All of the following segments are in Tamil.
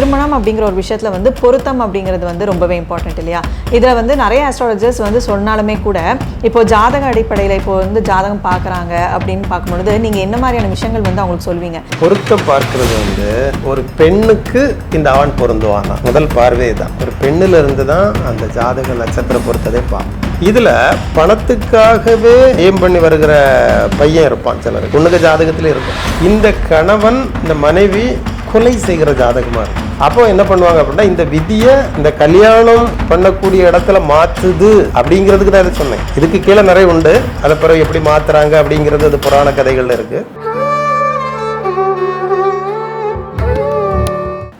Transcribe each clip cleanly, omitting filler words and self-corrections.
திருமணம் அப்படிங்கிற ஒரு விஷயத்துல வந்து பொருத்தம் அப்படிங்கிறது வந்து ரொம்பவே இம்பார்ட்டன்ட் இல்லையா? இதில் வந்து நிறைய ஆஸ்ட்ராலஜர்ஸ் வந்து சொன்னாலுமே கூட இப்போ ஜாதக அடிப்படையில் இப்போ வந்து ஜாதகம் பார்க்குறாங்க அப்படின்னு பார்க்கும்பொழுது நீங்கள் என்ன மாதிரியான விஷயங்கள் வந்து அவங்களுக்கு சொல்வீங்க? பொருத்தம் பார்க்கறது வந்து ஒரு பெண்ணுக்கு இந்த ஆண் பொருந்துவானா முதல் பார்வை தான். ஒரு பெண்ணில் இருந்து தான் அந்த ஜாதக நட்சத்திர பொருத்ததே பார்க்கும். இதுல பணத்துக்காகவே ஏம் பண்ணி வருகிற பையன் இருப்பான், சிலர் பொண்ணுக்கு ஜாதகத்திலே இருக்கும். இந்த கணவன் இந்த மனைவி கொலை செய்கிற ஜாதகமா இருக்கும். அப்போ என்ன பண்ணுவாங்க அப்படின்னா, இந்த விதியை இந்த கல்யாணம் பண்ணக்கூடிய இடத்துல மாற்றுது அப்படிங்கிறதுக்கு தான் இதை சொன்னேன். இதுக்கு கீழே நிறைய உண்டு, அதை பிறகு எப்படி மாத்துறாங்க அப்படிங்கிறது அது புராண கதைகள்ல இருக்கு.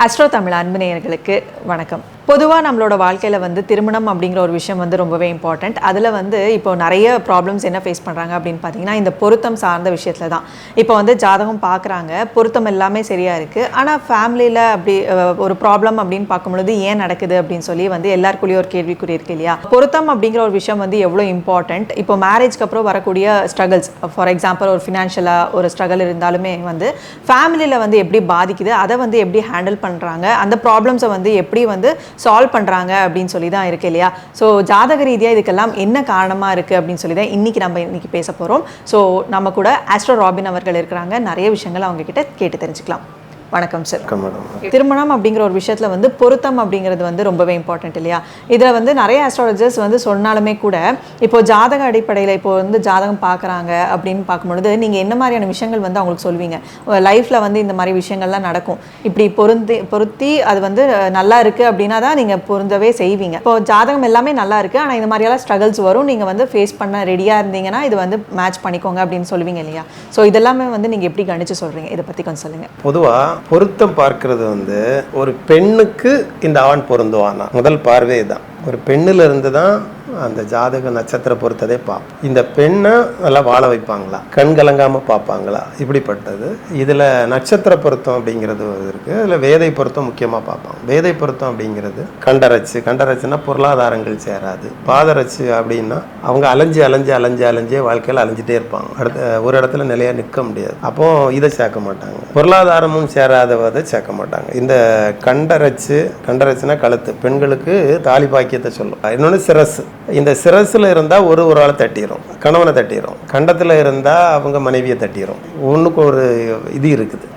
ஆஸ்ட்ரோ தமிழ் அன்பு நேயர்களுக்கு வணக்கம். பொதுவாக நம்மளோட வாழ்க்கையில் வந்து திருமணம் அப்படிங்கிற ஒரு விஷயம் வந்து ரொம்பவே இம்பார்ட்டண்ட். அதில் வந்து இப்போ நிறைய ப்ராப்ளம்ஸ் என்ன ஃபேஸ் பண்ணுறாங்க அப்படின்னு பார்த்தீங்கன்னா, இந்த பொருத்தம் சார்ந்த விஷயத்தில் தான். இப்போ வந்து ஜாதகம் பார்க்குறாங்க, பொருத்தம் எல்லாமே சரியாக இருக்குது, ஆனால் ஃபேமிலியில் அப்படி ஒரு ப்ராப்ளம் அப்படின்னு பார்க்கும்பொழுது ஏன் நடக்குது அப்படின்னு சொல்லி வந்து எல்லாருக்குள்ளேயும் ஒரு கேள்விக்குறி இருக்கு இல்லையா? பொருத்தம் அப்படிங்கிற ஒரு விஷயம் வந்து எவ்வளோ இம்பார்ட்டண்ட். இப்போ மேரேஜ்க்கு அப்புறம் வரக்கூடிய ஸ்ட்ரகிள்ஸ், ஃபார் எக்ஸாம்பிள் ஒரு ஃபினான்ஷியலாக ஒரு ஸ்ட்ரகிள் இருந்தாலுமே வந்து ஃபேமிலியில் வந்து எப்படி பாதிக்குது, அதை வந்து எப்படி ஹேண்டில் பண்ணுறாங்க, அந்த ப்ராப்ளம்ஸை வந்து எப்படி வந்து சால்வ் பண்ணுறாங்க அப்படின்னு சொல்லி தான் இருக்கு இல்லையா? ஸோ ஜாதக ரீதியாக இதுக்கெல்லாம் என்ன காரணமாக இருக்குது அப்படின்னு சொல்லி தான் இன்னைக்கு பேச போகிறோம். ஸோ நம்ம கூட ஆஸ்ட்ரோ ராபின் அவர்கள் இருக்கிறாங்க. நிறைய விஷயங்கள் அவங்க கிட்ட கேட்டு தெரிஞ்சுக்கலாம். வணக்கம் சார். திருமணம் அப்படிங்கிற ஒரு விஷயத்தில் வந்து பொருத்தம் அப்படிங்கிறது வந்து ரொம்பவே இம்பார்ட்டன்ட் இல்லையா? இதில் வந்து நிறைய ஆஸ்ட்ராலஜர்ஸ் வந்து சொன்னாலுமே கூட இப்போ ஜாதக அடிப்படையில் இப்போ வந்து ஜாதகம் பார்க்குறாங்க அப்படின்னு பார்க்கும்பொழுது நீங்கள் என்ன மாதிரியான விஷயங்கள் வந்து அவங்களுக்கு சொல்வீங்க? லைஃப்பில் வந்து இந்த மாதிரி விஷயங்கள்லாம் நடக்கும், இப்படி பொருத்தி அது வந்து நல்லா இருக்குது அப்படின்னா தான் நீங்கள் பொருந்தவே செய்வீங்க. இப்போ ஜாதகம் எல்லாமே நல்லா இருக்குது, ஆனால் இந்த மாதிரியெல்லாம் ஸ்ட்ரகிள்ஸ் வரும், நீங்கள் வந்து ஃபேஸ் பண்ண ரெடியாக இருந்தீங்கன்னா இது வந்து மேட்ச் பண்ணிக்கோங்க அப்படின்னு சொல்லுவீங்க இல்லையா? ஸோ இதெல்லாமே வந்து நீங்கள் எப்படி கணிச்சு சொல்கிறீங்க? இதை பற்றி கொஞ்சம் சொல்லுங்கள். பொதுவாக பொருத்தம் பார்க்கறது வந்து ஒரு பெண்ணுக்கு இந்த ஆண் பொருந்துவானா முதல் பார்வை தான். ஒரு பெண்ணில் இருந்து தான் அந்த ஜாதக நட்சத்திர பொருத்ததே பார்ப்போம். இந்த பெண்ணை நல்லா வாழ வைப்பாங்களா, கண் கலங்காமல் பார்ப்பாங்களா, இப்படிப்பட்டது. இதில் நட்சத்திர பொருத்தம் அப்படிங்கிறது இருக்குது, அதில் வேதை பொருத்தம் முக்கியமாக பார்ப்பாங்க. வேதை பொருத்தம் அப்படிங்கிறது கண்டரச்சுன்னா பொருளாதாரங்கள் சேராது. பாதரச்சு அப்படின்னா அவங்க அலைஞ்சே வாழ்க்கையில் அலைஞ்சிட்டே இருப்பாங்க, அடுத்த ஒரு இடத்துல நிலையாக நிற்க முடியாது. அப்போ இதை சேர்க்க மாட்டாங்க. பொருளாதாரமும் சேராதவதை சேர்க்க மாட்டாங்க. இந்த கண்டரச்சுனா கழுத்து, பெண்களுக்கு தாலி பாக்கியத்தை சொல்லும். இன்னொன்று சிரசு. இந்த சிரஸில் இருந்தால் ஒரு ஆளை தட்டிடும், கணவனை தட்டிடும். கண்டத்தில் இருந்தால் அவங்க மனைவியை தட்டிடும். ஒன்றுக்கு ஒரு இது இருக்குது.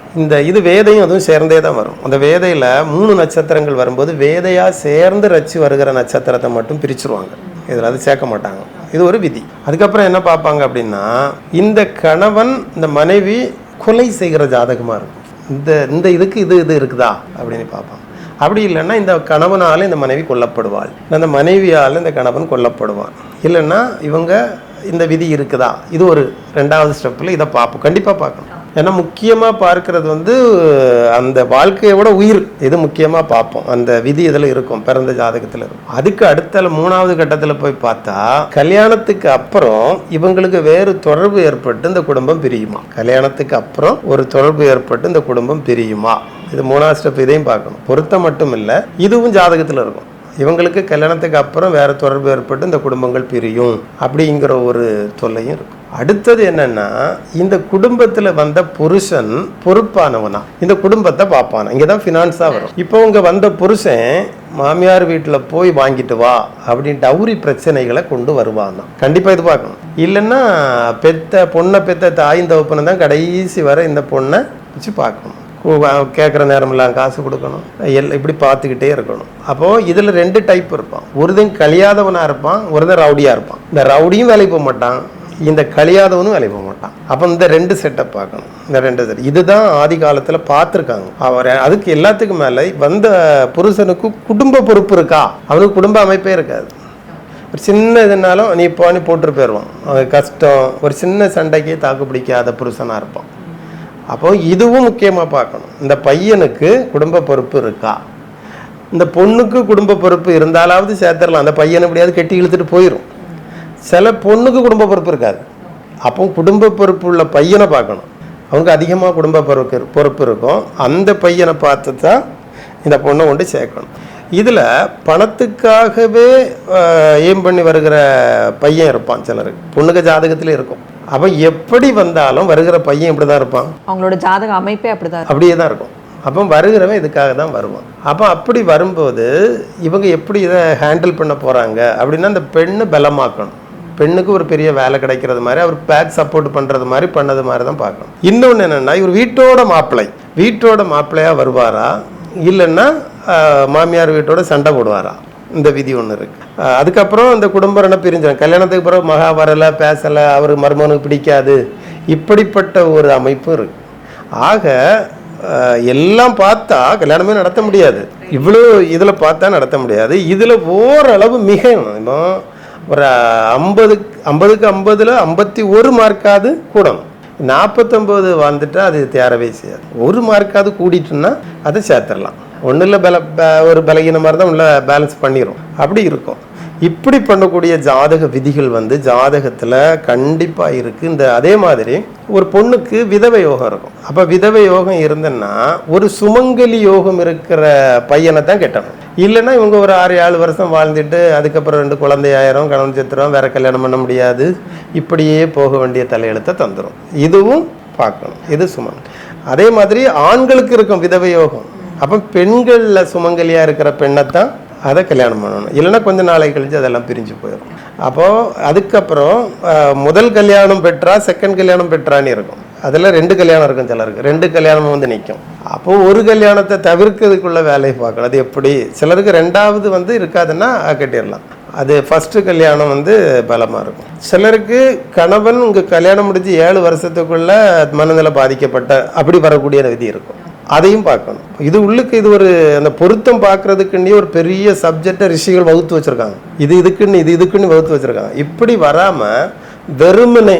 இது வேதையும் அதுவும் சேர்ந்தே தான் வரும். அந்த வேதையில் 3 நட்சத்திரங்கள் வரும்போது வேதையாக சேர்ந்து ரச்சு வருகிற நட்சத்திரத்தை மட்டும் பிரிச்சுருவாங்க. இதில் அது சேர்க்க மாட்டாங்க. இது ஒரு விதி. அதுக்கப்புறம் என்ன பார்ப்பாங்க அப்படின்னா, இந்த கணவன் இந்த மனைவி கொலை செய்கிற ஜாதகமாக இருக்கும். இந்த இதுக்கு இது இருக்குதா அப்படின்னு பார்ப்பாங்க. அப்படி இல்லைன்னா இந்த கணவனால் இந்த மனைவி கொல்லப்படுவாள், அந்த மனைவியால் இந்த கணவன் கொல்லப்படுவான். இல்லைன்னா இவங்க இந்த விதி இருக்குதா, இது ஒரு 2வது ஸ்டெப்பில் இதை பார்ப்போம், கண்டிப்பாக பார்க்கணும். ஏன்னா முக்கியமாக பார்க்கறது வந்து அந்த வாழ்க்கையோட உயிர், இது முக்கியமாக பார்ப்போம். அந்த விதி இதில் இருக்கும், பிறந்த ஜாதகத்தில் இருக்கும். அதுக்கு அடுத்த 3வது கட்டத்தில் போய் பார்த்தா, கல்யாணத்துக்கு அப்புறம் இவங்களுக்கு வேறு தொடர்பு ஏற்பட்டு இந்த குடும்பம் பிரியுமா, கல்யாணத்துக்கு அப்புறம் ஒரு தொடர்பு ஏற்பட்டு இந்த குடும்பம் பிரியுமா, இது 3வது ஸ்டெப். இதையும் பார்க்கணும். பொருத்தம் மட்டும் இல்லை, இதுவும் ஜாதகத்தில் இருக்கும். இவங்களுக்கு கல்யாணத்துக்கு அப்புறம் வேற தொடர்பு ஏற்பட்டு இந்த குடும்பங்கள் பிரியும் அப்படிங்கிற ஒரு தொல்லையும் இருக்கும். அடுத்தது என்னன்னா, இந்த குடும்பத்துல வந்த புருஷன் பொறுப்பானவனா இந்த குடும்பத்தை பார்ப்பானா. இங்கதான் ஃபினான்ஸா வரும். இப்போ உங்க வந்த புருஷன் மாமியார் வீட்டுல போய் வாங்கிட்டு வா அப்படின்னு டவுரி பிரச்சனைகளை கொண்டு வருவானா, கண்டிப்பா இது பார்க்கணும். இல்லைன்னா பொண்ணை பெத்த தாயின் தகப்பனை தான் கடைசி வரை இந்த பொண்ணை வச்சு பார்க்கணும். கேட்குற நேரமெல்லாம் காசு கொடுக்கணும், இப்படி பார்த்துக்கிட்டே இருக்கணும். அப்போது இதில் 2 டைப் இருப்பான். ஒருத்தன் கழியாதவனாக இருப்பான், ஒருத்தன் ரவுடியாக இருப்பான். இந்த ரவுடியும் வேலைக்கு போக மாட்டான், இந்த கழியாதவனும் வேலைக்கு போக மாட்டான். அப்போ இந்த 2 செட்டப் பார்க்கணும். இந்த 2 செட் இதுதான் ஆதி காலத்தில் பார்த்துருக்காங்க. அவர் அதுக்கு எல்லாத்துக்கும் மேலே வந்த புருஷனுக்கு குடும்ப பொறுப்பு இருக்கா, அவனுக்கு குடும்ப அமைப்பே இருக்காது. ஒரு சின்ன இதுனாலும் நீ போட்டுட்டு போயிடுவான். அவன் கஷ்டம், ஒரு சின்ன சண்டைக்கு தாக்கு பிடிக்காத புருஷனாக இருப்பான். அப்போ இதுவும் முக்கியமாக பார்க்கணும். இந்த பையனுக்கு குடும்ப பொறுப்பு இருக்கா, இந்த பொண்ணுக்கு குடும்ப பொறுப்பு இருந்தாலாவது சேர்த்துடலாம். அந்த பையனை எப்படியாவது கெட்டி இழுத்துட்டு போயிடும். சில பொண்ணுக்கு குடும்ப பொறுப்பு இருக்காது. அப்போ குடும்ப பொறுப்பு உள்ள பையனை பார்க்கணும். அவனுக்கு அதிகமாக குடும்ப பொறுப்பு இருக்கும். அந்த பையனை பார்த்து தான் இந்த பொண்ணை கொண்டு சேர்க்கணும். இதில் பணத்துக்காகவே ஏம் பண்ணி வருகிற பையன் இருப்பான், சிலருக்கு பொண்ணுக்கு ஜாதகத்திலே இருக்கும். அப்போ எப்படி வந்தாலும் வருகிற பையன் இப்படி தான் இருப்பான். அவங்களோட ஜாதக அமைப்பே அப்படியே தான் இருக்கும். அப்போ வருகிறவன் இதுக்காக தான் வருவான். அப்போ அப்படி வரும்போது இவங்க எப்படி இதை ஹேண்டில் பண்ண போகிறாங்க அப்படின்னா, அந்த பெண்ணை பலமாக்கணும். பெண்ணுக்கு ஒரு பெரிய வேலை கிடைக்கிறது மாதிரி, அவர் பேக் சப்போர்ட் பண்ணுறது மாதிரி பண்ணது மாதிரி தான் பார்க்கணும். இன்னொன்று என்னென்னா, இவர் வீட்டோட மாப்பிள்ளையாக வருவாரா, இல்லைன்னா மாமியார் வீட்டோட சண்டை போடுவாரா, இந்த விதி ஒன்று இருக்குது. அதுக்கப்புறம் இந்த குடும்பம் பிரிஞ்சாங்க. கல்யாணத்துக்கு பிறகு மகா வரலை, பேசலை, அவர் மருமகனுக்கு பிடிக்காது, இப்படிப்பட்ட ஒரு அமைப்பு இருக்குது. ஆக எல்லாம் பார்த்தா கல்யாணமே நடத்த முடியாது. இவ்வளோ இதில் பார்த்தா நடத்த முடியாது. இதில் ஓரளவு மிகவும் இப்போ ஒரு 50க்கு 50ல் 51 மார்க்காவது கூடணும். 49 வந்துட்டா அது தேரவே செய்யாது. 1 மார்க்காவது கூடிட்டுன்னா அதை சேர்த்துடலாம். ஒன்றும் இல்லை, ஒரு பலகீன மாதிரி தான் உள்ள பேலன்ஸ் பண்ணிடும். அப்படி இருக்கும். இப்படி பண்ணக்கூடிய ஜாதக விதிகள் ஜாதகத்தில் கண்டிப்பாக இருக்குது. இந்த அதே மாதிரி ஒரு பொண்ணுக்கு விதவை யோகம் இருக்கும். அப்போ விதவை யோகம் இருந்ததுன்னா ஒரு சுமங்கலி யோகம் இருக்கிற பையனை தான் கட்டணும். இல்லைன்னா இவங்க ஒரு 6-7 வருஷம் வாழ்ந்துட்டு அதுக்கப்புறம் 2 குழந்தையாயிரம், கணவன் செத்துரும், வேற கல்யாணம் பண்ண முடியாது, இப்படியே போக வேண்டிய தலையெழுத்தை தந்துடும். இதுவும் பார்க்கணும். இது சுமங்கலி. அதே மாதிரி ஆண்களுக்கு இருக்கும் விதவை யோகம். அப்போ பெண்களில் சுமங்கலியாக இருக்கிற பெண்ணைத்தான் அதை கல்யாணம் பண்ணணும். இல்லைன்னா கொஞ்சம் நாளை கழிச்சு அதெல்லாம் பிரிஞ்சு போயிடும். அப்போது அதுக்கப்புறம் முதல் கல்யாணம் பெற்றா, செகண்ட் கல்யாணம் பெற்றான்னு இருக்கும். அதில் 2 கல்யாணம் இருக்கும். சிலருக்கு 2 கல்யாணம் நிற்கும். அப்போது ஒரு கல்யாணத்தை தவிர்க்கிறதுக்குள்ள வேலையை பார்க்கணும். அது எப்படி? சிலருக்கு 2வது இருக்காதுன்னா கட்டிடலாம். அது ஃபஸ்ட்டு கல்யாணம் பலமாக இருக்கும். சிலருக்கு கணவன் இங்கே கல்யாணம் முடிஞ்சு 7 வருஷத்துக்குள்ள மனநிலை பாதிக்கப்பட்ட அப்படி வரக்கூடிய விதி இருக்கும். அதையும் பார்க்கணும். இது உள்ளுக்கு இது ஒரு அந்த பொருத்தம் பார்க்கறதுக்குன்னே ஒரு பெரிய சப்ஜெக்டை ரிஷிகள் வகுத்து வச்சுருக்காங்க. இதுக்குன்னு வகுத்து வச்சுருக்காங்க. இப்படி வராமல் வெறுமனே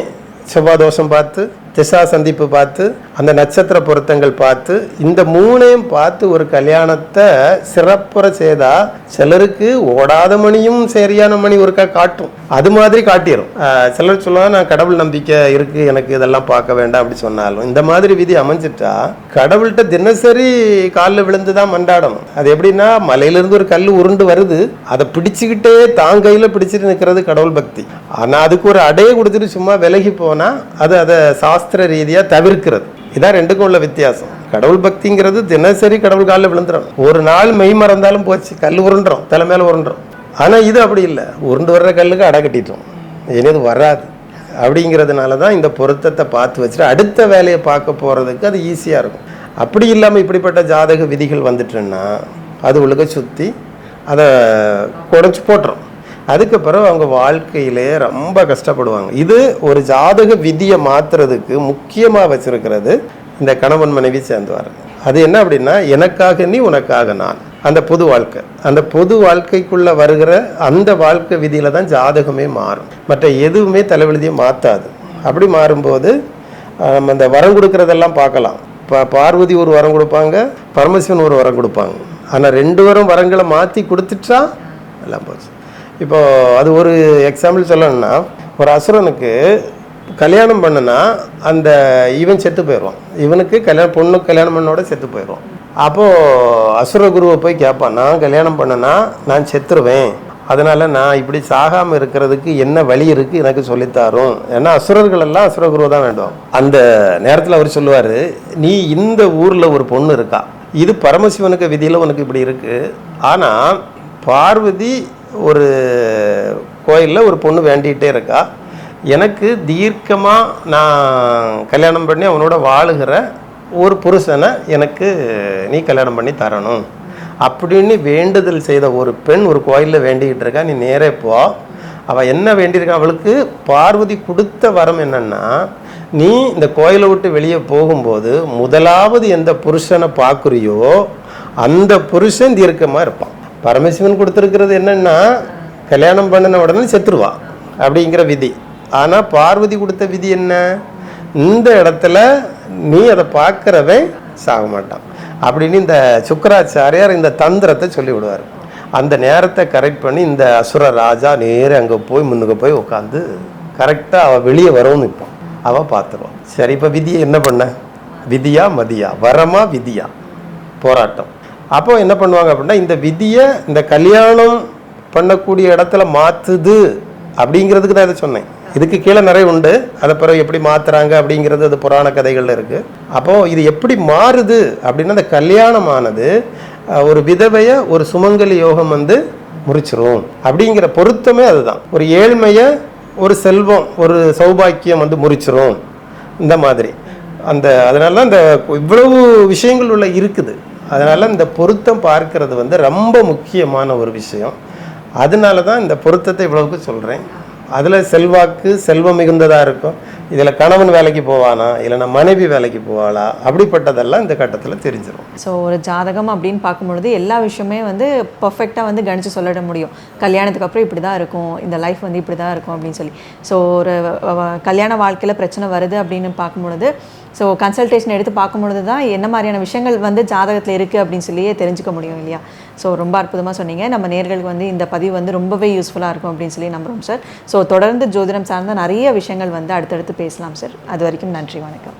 செவ்வாதோஷம் பார்த்து, திசா சந்திப்பு பார்த்து, அந்த நட்சத்திர பொருத்தங்கள் பார்த்து, இந்த 3ஐயும் பார்த்து ஒரு கல்யாணத்தை சிறப்புற செய்தா சிலருக்கு ஓடாத மணியும் சரியான மணி ஒருக்கா காட்டும். அது மாதிரி காட்டிடும். சிலர் சொல்லுவாங்க, நான் கடவுள் நம்பிக்கை இருக்கு, எனக்கு இதெல்லாம் பார்க்க வேண்டாம் அப்படி சொன்னாலும் இந்த மாதிரி விதி அமைஞ்சிட்டா கடவுள்கிட்ட தினசரி காலில் விழுந்து தான் மண்டாடணும். அது எப்படின்னா, மலையிலிருந்து ஒரு கல் உருண்டு வருது, அதை பிடிச்சிக்கிட்டே தான் கையில் பிடிச்சிட்டு நிற்கிறது கடவுள் பக்தி. ஆனால் அதுக்கு ஒரு அடையை கொடுத்துட்டு சும்மா விலகி போனால் அது அதை சாஸ்திர ரீதியாக தவிர்க்கிறது. இதான் 2க்கும் உள்ள வித்தியாசம். கடவுள் பக்திங்கிறது தினசரி கடவுள் காலில் விழுந்துடும். ஒரு நாள் மெய் மறந்தாலும் போச்சு, கல் உருண்டுறோம், தலை மேலே உருண்டுறோம். ஆனால் இது அப்படி இல்லை. உருண்டு வர்ற கல்லுக்கு அடை கட்டிட்டோம், இனிது வராது. அப்படிங்கிறதுனால தான் இந்த பொருத்தத்தை பார்த்து வச்சுட்டு அடுத்த வேலையை பார்க்க போகிறதுக்கு அது ஈஸியாக இருக்கும். அப்படி இல்லாமல் இப்படிப்பட்ட ஜாதக விதிகள் வந்துட்டுன்னா அது உள்ளுக்க சுற்றி அதை குறைச்சி போட்டுரும். அதுக்கப்புறம் அவங்க வாழ்க்கையிலே ரொம்ப கஷ்டப்படுவாங்க. இது ஒரு ஜாதக விதியை மாற்றுறதுக்கு முக்கியமாக வச்சிருக்கிறது இந்த கணவன் மனைவி சேர்ந்துவார். அது என்ன அப்படின்னா, எனக்காக நீ, உனக்காக நான். அந்த பொது வாழ்க்கை, அந்த பொது வாழ்க்கைக்குள்ளே வருகிற அந்த வாழ்க்கை விதியில் தான் ஜாதகமே மாறும். மற்ற எதுவுமே தலைவெழுதியை மாற்றாது. அப்படி மாறும்போது நம்ம அந்த வரம் கொடுக்கறதெல்லாம் பார்க்கலாம். பார்வதி ஒரு வரம் கொடுப்பாங்க, பரமசிவன் ஒரு வரம் கொடுப்பாங்க. ஆனால் 2 வரங்களை மாற்றி கொடுத்துட்டா எல்லாம் போச்சு. இப்போது அது ஒரு எக்ஸாம்பிள் சொல்லணும்னா, ஒரு அசுரனுக்கு கல்யாணம் பண்ணனா அந்த இவன் செத்து போயிடுவான். இவனுக்கு பொண்ணுக்கு கல்யாணம் பண்ணோட செத்து போயிடுவான். அப்போது அசுர குருவை போய் கேட்பான், நான் கல்யாணம் பண்ணனா நான் செத்துருவேன், அதனால் நான் இப்படி சாகாமல் இருக்கிறதுக்கு என்ன வழி இருக்குது எனக்கு சொல்லித்தாரும். ஏன்னா அசுரர்கள் எல்லாம் அசுர குருவை தான் வேண்டும். அந்த நேரத்தில் அவர் சொல்லுவார், நீ இந்த ஊரில் ஒரு பொண்ணு இருக்கா, இது பரமசிவனுக்கு விதியில் உனக்கு இப்படி இருக்குது. ஆனால் பார்வதி ஒரு கோயிலில் ஒரு பொண்ணு வேண்டிகிட்டே இருக்கா, எனக்கு தீர்க்கமாக நான் கல்யாணம் பண்ணி அவனோட வாழுகிற ஒரு புருஷனை எனக்கு நீ கல்யாணம் பண்ணி தரணும் அப்படின்னு வேண்டுதல் செய்த ஒரு பெண் ஒரு கோயிலில் வேண்டிக்கிட்டு இருக்கா. நீ நேரே போ. அவள் என்ன வேண்டியிருக்கா, அவளுக்கு பார்வதி கொடுத்த வரம் என்னன்னா, நீ இந்த கோயிலை விட்டு வெளியே போகும்போது முதலாவது எந்த புருஷனை பார்க்குறியோ அந்த புருஷன் தீர்க்கமாக இருப்பான். பரமசிவன் கொடுத்துருக்கிறது என்னன்னா, கல்யாணம் பண்ணின உடனே செத்துருவான் அப்படிங்கிற விதி. ஆனால் பார்வதி கொடுத்த விதி என்ன, இந்த இடத்துல நீ அதை பார்க்குறவன் சாக மாட்டான் அப்படின்னு இந்த சுக்கராச்சாரியார் இந்த தந்திரத்தை சொல்லி விடுவார். அந்த நேரத்தை கரெக்ட் பண்ணி இந்த அசுர ராஜா நேரே அங்கே போய் முன்னுக்கு போய் உட்காந்து கரெக்டாக அவள் வெளியே வரவும் நிற்பான். அவள் பார்த்துருவான். சரி, இப்போ விதியை என்ன பண்ண, விதியா மதியா, வரமா விதியா, போராட்டம். அப்போ என்ன பண்ணுவாங்க அப்படின்னா, இந்த விதியை இந்த கல்யாணம் பண்ணக்கூடிய இடத்துல மாற்றுது அப்படிங்கிறதுக்கு தான் இதை சொன்னேன். இதுக்கு கீழே நிறைய உண்டு, அதை பிறகு எப்படி மாற்றுறாங்க அப்படிங்கிறது அது புராண கதைகளில் இருக்குது. அப்போது இது எப்படி மாறுது அப்படின்னா, அந்த கல்யாணமானது ஒரு விதவையை ஒரு சுமங்கலி யோகம் வந்து முறிச்சிரும் அப்படிங்கிற பொருத்தமே அதுதான். ஒரு ஏழ்மையை ஒரு செல்வம், ஒரு சௌபாக்கியம் வந்து முறிச்சிரும் இந்த மாதிரி. அதனால இந்த இவ்வளவு விஷயங்கள் உள்ள இருக்குது. அதனால இந்த பொருத்தம் பார்க்கறது வந்து ரொம்ப முக்கியமான ஒரு விஷயம். அதனால தான் இந்த பொருத்தத்தை இவ்வளவுக்கு சொல்கிறேன். அதில் செல்வாக்கு செல்வம் மிகுந்ததாக இருக்கும். இதில் கணவன் வேலைக்கு போவானா, இல்லைன்னா மனைவி வேலைக்கு போவாளா, அப்படிப்பட்டதெல்லாம் இந்த கட்டத்தில் தெரிஞ்சிடும். ஸோ ஒரு ஜாதகம் அப்படின்னு பார்க்கும்பொழுது எல்லா விஷயமே வந்து பர்ஃபெக்டாக வந்து கணிச்சு சொல்லிட முடியும். கல்யாணத்துக்கு அப்புறம் இப்படி தான் இருக்கும், இந்த லைஃப் வந்து இப்படி தான் இருக்கும் அப்படின்னு சொல்லி. ஸோ ஒரு கல்யாண வாழ்க்கையில் பிரச்சனை வருது அப்படின்னு பார்க்கும்பொழுது, ஸோ கன்சல்டேஷன் எடுத்து பார்க்கும்பொழுது தான் என்ன மாதிரியான விஷயங்கள் வந்து ஜாதகத்தில் இருக்குது அப்படின்னு சொல்லியே தெரிஞ்சுக்க முடியும் இல்லையா? ஸோ ரொம்ப அற்புதமாக சொன்னீங்க. நம்ம நேர்களுக்கு வந்து இந்த பதிவு வந்து ரொம்பவே யூஸ்ஃபுல்லாக இருக்கும் அப்படின்னு சொல்லி நம்புகிறோம் சார். ஸோ தொடர்ந்து ஜோதிடம் சார்ந்த நிறைய விஷயங்கள் வந்து அடுத்தடுத்து பேசலாம் சார். அது வரைக்கும் நன்றி, வணக்கம்.